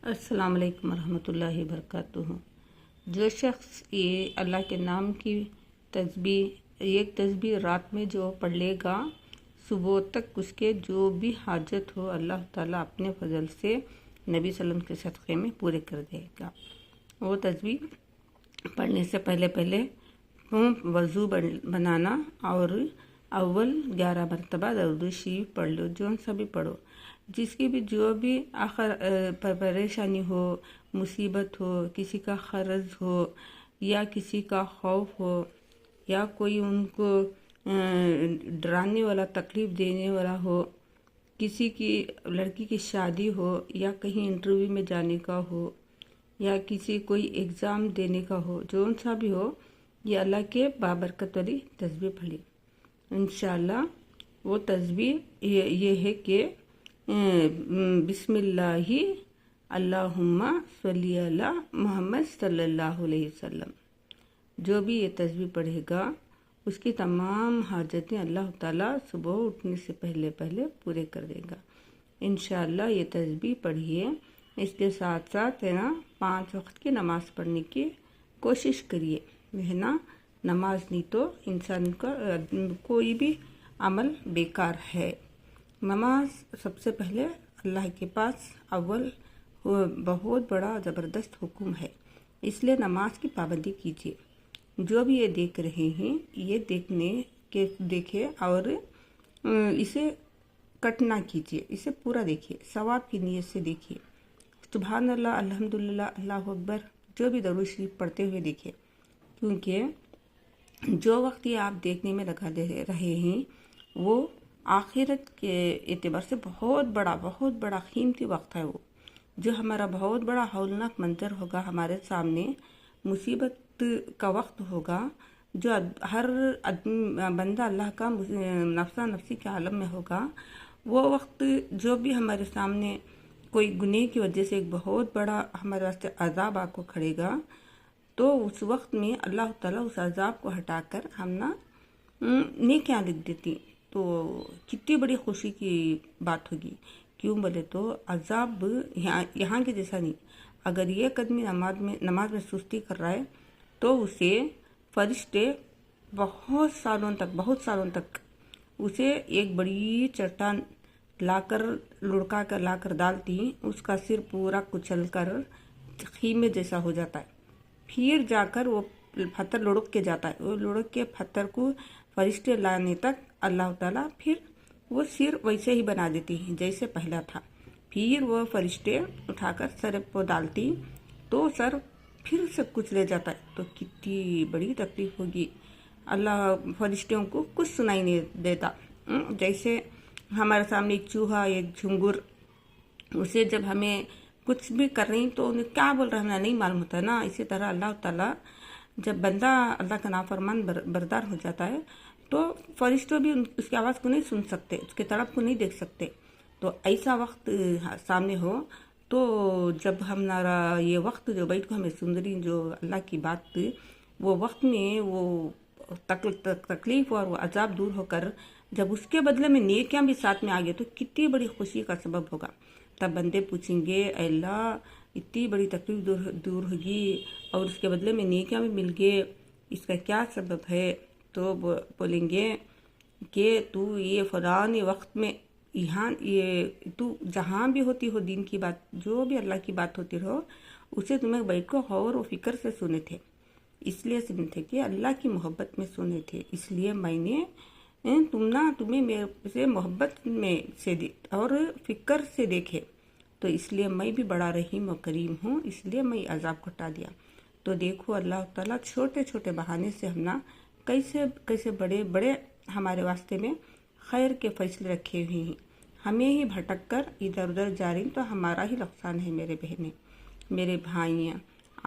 السلام علیکم ورحمۃ اللہ وبرکاتہ۔ جو شخص یہ اللہ کے نام کی ایک تسبیح رات میں جو پڑھ لے گا، صبح تک اس کے جو بھی حاجت ہو اللہ تعالیٰ اپنے فضل سے نبی صلی اللہ علیہ وسلم کے صدقے میں پورے کر دے گا۔ وہ تسبیح پڑھنے سے پہلے وضو بنانا اور اول 11 مرتبہ درود شریف پڑھ لو، جون سا بھی پڑھو۔ جس کی بھی جو بھی پریشانی ہو، مصیبت ہو، کسی کا قرض ہو یا کسی کا خوف ہو یا کوئی ان کو ڈرانے والا تکلیف دینے والا ہو، کسی کی لڑکی کی شادی ہو یا کہیں انٹرویو میں جانے کا ہو یا کسی کوئی ایگزام دینے کا ہو، جون سا بھی ہو، یہ اللہ کے بابرکت والی تسبیح پڑھی۔ انشاءاللہ وہ تسبیح یہ ہے کہ بسم اللہ اللہم صلی علی محمد صلی اللہ علیہ وسلم۔ جو بھی یہ تسبیح پڑھے گا اس کی تمام حاجتیں اللہ تعالیٰ صبح اٹھنے سے پہلے پورے کر دے گا۔ انشاءاللہ یہ تسبیح پڑھیے، اس کے ساتھ 5 وقت کی نماز پڑھنے کی کوشش کریے، ہے نا۔ نماز نہیں تو انسان کا کوئی بھی عمل بیکار ہے۔ نماز سب سے پہلے اللہ کے پاس اول بہت بڑا زبردست حکم ہے، اس لیے نماز کی پابندی کیجیے۔ جو بھی یہ دیکھ رہے ہیں یہ دیکھے اور اسے کٹ نہ کیجیے، اسے پورا دیکھیے، ثواب کی نیت سے دیکھیے۔ سبحان اللہ، الحمدللہ، اللہ اکبر، جو بھی درود شریف پڑھتے ہوئے دیکھیے، کیونکہ جو وقت یہ آپ دیکھنے میں لگا دے رہے ہیں وہ آخرت کے اعتبار سے بہت بڑا قیمتی وقت ہے، وہ جو ہمارا بہت بڑا ہولناک منظر ہوگا ہمارے سامنے، مصیبت کا وقت ہوگا، جو ہر بندہ اللہ کا نفسا نفسی کے عالم میں ہوگا۔ وہ وقت جو بھی ہمارے سامنے کوئی گناہ کی وجہ سے ایک بہت بڑا ہمارے واسطے عذاب آ کو کھڑے گا، تو اس وقت میں اللہ تعالیٰ اس عذاب کو ہٹا کر ہم نیکیاں لکھ دیتی، تو کتنی بڑی خوشی کی بات ہوگی۔ کیوں بولے تو عذاب یہاں کے جیسا نہیں۔ اگر یہ آدمی نماز میں سستی کر رہا ہے تو اسے فرشتے بہت سالوں تک اسے ایک بڑی چٹان لڑکا کر لا کر ڈالتی، اس کا سر پورا کچل کر خیمے جیسا ہو جاتا ہے، پھر جا کر وہ پتھر لڑک کے جاتا ہے، وہ لڑک کے پتھر کو فرشتے لانے تک اللہ تعالیٰ پھر وہ سر ویسے ہی بنا دیتی ہیں جیسے پہلا تھا۔ پھر وہ فرشتے اٹھا کر سر پہ ڈالتی تو سر پھر سے کچھ لے جاتا ہے، تو کتنی بڑی تکلیف ہوگی۔ اللہ فرشتوں کو کچھ سنائی نہیں دیتا، جیسے ہمارے سامنے ایک چوہا، ایک جھنگر، اسے جب ہمیں کچھ بھی کر رہی تو انہیں کیا بول رہا ہے ہمیں نہیں معلوم ہوتا نا۔ اسی طرح اللہ تعالیٰ جب بندہ اللہ کا نافرمان بردار ہو جاتا ہے تو فرشتوں بھی اس کی آواز کو نہیں سن سکتے، اس کے تڑپ کو نہیں دیکھ سکتے۔ تو ایسا وقت سامنے ہو تو جب ہمارا یہ وقت جو بیٹھ کو ہمیں سن رہی جو اللہ کی بات، وہ وقت میں وہ تکلیف اور وہ عذاب دور ہو کر جب اس کے بدلے میں نیکیاں بھی ساتھ میں آگے تو کتنی بڑی خوشی کا سبب ہوگا۔ تب بندے پوچھیں گے اے اللہ اتنی بڑی تکلیف دور ہوگی اور اس کے بدلے میں نیکیاں بھی مل گئے، اس کا کیا سبب ہے؟ تو بولیں گے کہ تو یہ فلاں وقت میں تو جہاں بھی ہوتی ہو دین کی بات، جو بھی اللہ کی بات ہوتی رہو، اسے تمہیں بیٹھ کو غور و فکر سے سنے تھے، اس لیے سنے تھے کہ اللہ کی محبت میں سنے تھے، اس لیے میں نے تمہیں میرے سے محبت میں سے اور فکر سے دیکھے، تو اس لیے میں بھی بڑا رحیم و کریم ہوں، اس لیے میں عذاب کو ہٹا دیا۔ تو دیکھو اللہ تعالیٰ چھوٹے بہانے سے ہم کیسے بڑے ہمارے واسطے میں خیر کے فیصلے رکھے ہوئے ہیں۔ ہمیں ہی بھٹک کر ادھر ادھر جا رہی تو ہمارا ہی نقصان ہے میرے بہنیں، میرے بھائیاں۔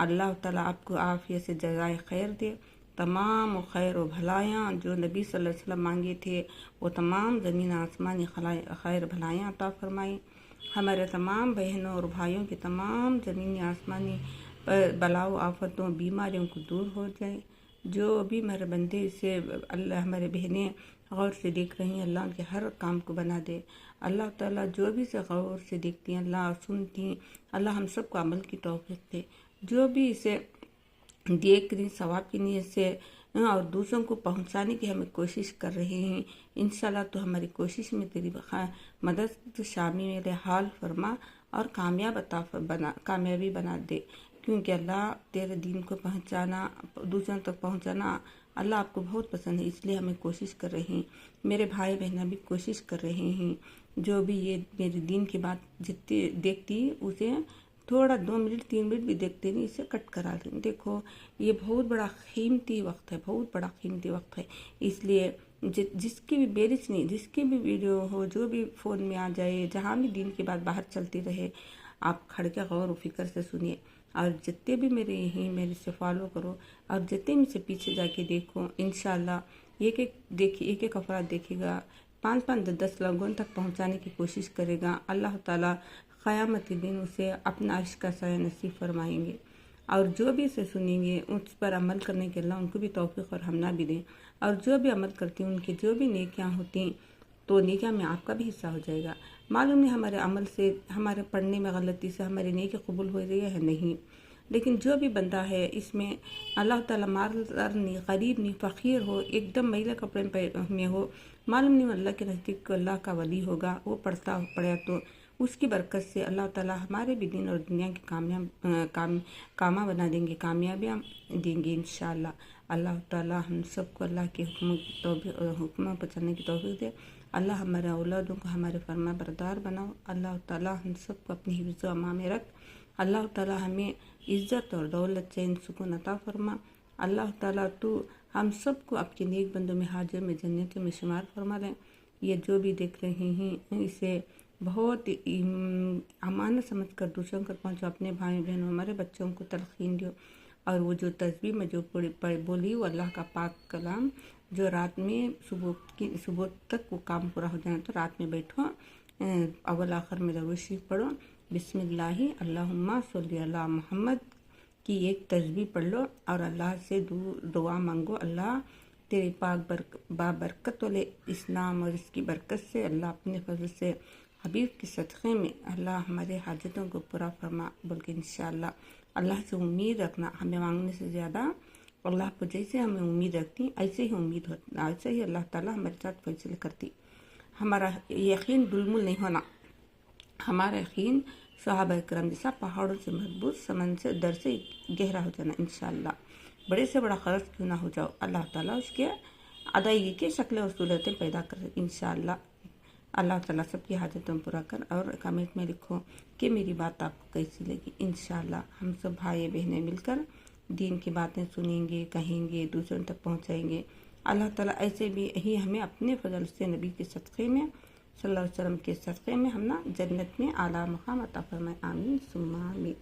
اللہ تعالیٰ آپ کو عافیت سے جزائے خیر دے، تمام خیر و بھلائیاں جو نبی صلی اللہ علیہ وسلم مانگے تھے وہ تمام زمین آسمانی خیر بھلائیاں عطا فرمائیں۔ ہمارے تمام بہنوں اور بھائیوں کی تمام زمینی آسمانی بلاؤ آفتوں بیماریوں کو دور ہو جائے۔ جو بھی ہمارے بندے سے اللہ ہمارے بہنیں غور سے دیکھ رہی ہیں، اللہ ان کے ہر کام کو بنا دے۔ اللہ تعالیٰ جو بھی سے غور سے دیکھتی ہیں اللہ اور سنتی ہیں، اللہ ہم سب کو عمل کی توفیق دے۔ جو بھی اسے دیکھ رہی ثواب کی نیت سے اور دوسروں کو پہنچانے کی ہمیں کوشش کر رہے ہیں، انشاءاللہ تو ہماری کوشش میں تیری مدد شامل حال فرما اور کامیابی بنا دے، کیونکہ اللہ تیرے دین کو پہنچانا، دوسروں تک پہنچانا اللہ آپ کو بہت پسند ہے، اس لیے ہمیں کوشش کر رہے ہیں۔ میرے بھائی بہنیں بھی کوشش کر رہے ہیں، جو بھی یہ میرے دین کی بات جتنی دیکھتی اسے تھوڑا 2 منٹ 3 منٹ بھی دیکھتے نہیں، اسے کٹ کرا لیں۔ دیکھو یہ بہت بڑا قیمتی وقت ہے، بہت بڑا قیمتی وقت ہے، اس لیے جس کی بھی بیرش نہیں، جس کی بھی ویڈیو ہو، جو بھی فون میں آ جائے، جہاں بھی دین کی بات باہر چلتی رہے، آپ کھڑ کے غور و فکر سے سنیے، اور جتنے بھی میرے سے فالو کرو، اور جتنے میں سے پیچھے جا کے دیکھو، انشاءاللہ ایک ایک افراد دیکھے گا، 5 10 لوگوں تک پہنچانے کی کوشش کرے گا، اللہ تعالیٰ قیامت کے دن اسے اپنا عرش کا سایہ نصیب فرمائیں گے، اور جو بھی اسے سنیں گے اس پر عمل کرنے کے اللہ ان کو بھی توفیق اور ہمنا بھی دیں، اور جو بھی عمل کرتی ہیں ان کی جو بھی نیکیاں ہوتی ہیں تو نیکیاں میں آپ کا بھی حصہ ہو جائے گا۔ معلوم نہیں ہمارے عمل سے، ہمارے پڑھنے میں غلطی سے ہماری نیکی قبول ہو رہی ہے نہیں، لیکن جو بھی بندہ ہے اس میں اللہ تعالیٰ مالدار نہیں، غریب نہیں، فقیر ہو، ایک دم میلے کپڑے میں ہو، معلوم نہیں اللہ کے نزدیک اللہ کا ولی ہوگا، وہ پڑھا تو اس کی برکت سے اللہ تعالیٰ ہمارے بھی دین اور دنیا کے کاماں بنا دیں گے، کامیابیاں دیں گے انشاءاللہ۔ اللہ تعالیٰ ہم سب کو اللہ کے حکموں پر چلنے کی توفیق دے۔ اللہ ہمارے اولادوں کو ہمارے فرما بردار بناؤ۔ اللہ تعالیٰ ہم سب کو اپنی حفظ و امان میں رکھ۔ اللہ تعالیٰ ہمیں عزت اور دولت چین سکون عطا فرما۔ اللہ تعالیٰ تو ہم سب کو اپنے نیک بندوں میں حاضر میں جنتوں میں شمار فرما دیں۔ یہ جو بھی دیکھ رہے ہیں اسے بہت امانت سمجھ کر دوسروں کو پہنچو، اپنے بھائی بہنوں ہمارے بچوں کو تلقین دیو، اور وہ جو تسبیح میں جو بولی وہ اللہ کا پاک کلام جو رات میں صبح تک وہ کام پورا ہو جانا، تو رات میں بیٹھو، اول آخر میں درود شریف پڑھو، بسم اللہ اللہم صلی علی محمد کی ایک تسبیح پڑھ لو، اور اللہ سے دعا مانگو، اللہ تیرے پاک بابرکت والے اسلام اور اس کی برکت سے اللہ اپنے فضل سے حبیب کے صدقے میں اللہ ہمارے حاجتوں کو پورا فرما، بلکہ انشاءاللہ اللہ سے امید رکھنا، ہمیں مانگنے سے زیادہ اللہ کو جیسے ہمیں امید رکھتی ایسے ہی اللہ تعالیٰ ہمارے ساتھ فیصلے کرتی۔ ہمارا یقین ڈلمل نہیں ہونا، ہمارا یقین صحابہ کرام جیسا پہاڑوں سے مضبوط، سمن سے در سے گہرا ہو جانا انشاءاللہ۔ بڑے سے بڑا قرض کیوں نہ ہو جاؤ، اللہ تعالیٰ اس کے ادائیگی کی شکلیں اور صورتیں پیدا کر انشاءاللہ۔ اللہ تعالیٰ سب کی حاجتوں پورا کر، اور کمنٹ میں لکھو کہ میری بات آپ کو کیسی لگی۔ انشاءاللہ ہم سب بھائی بہنیں مل کر دین کی باتیں سنیں گے، کہیں گے، دوسروں تک پہنچائیں گے۔ اللہ تعالیٰ ایسے بھی ہی ہمیں اپنے فضل سے نبی کے صدقے میں صلی اللہ علیہ وسلم کے صدقے میں ہم نا جنت میں اعلیٰ مقام عطا فرمائے، آمین ثم آمین۔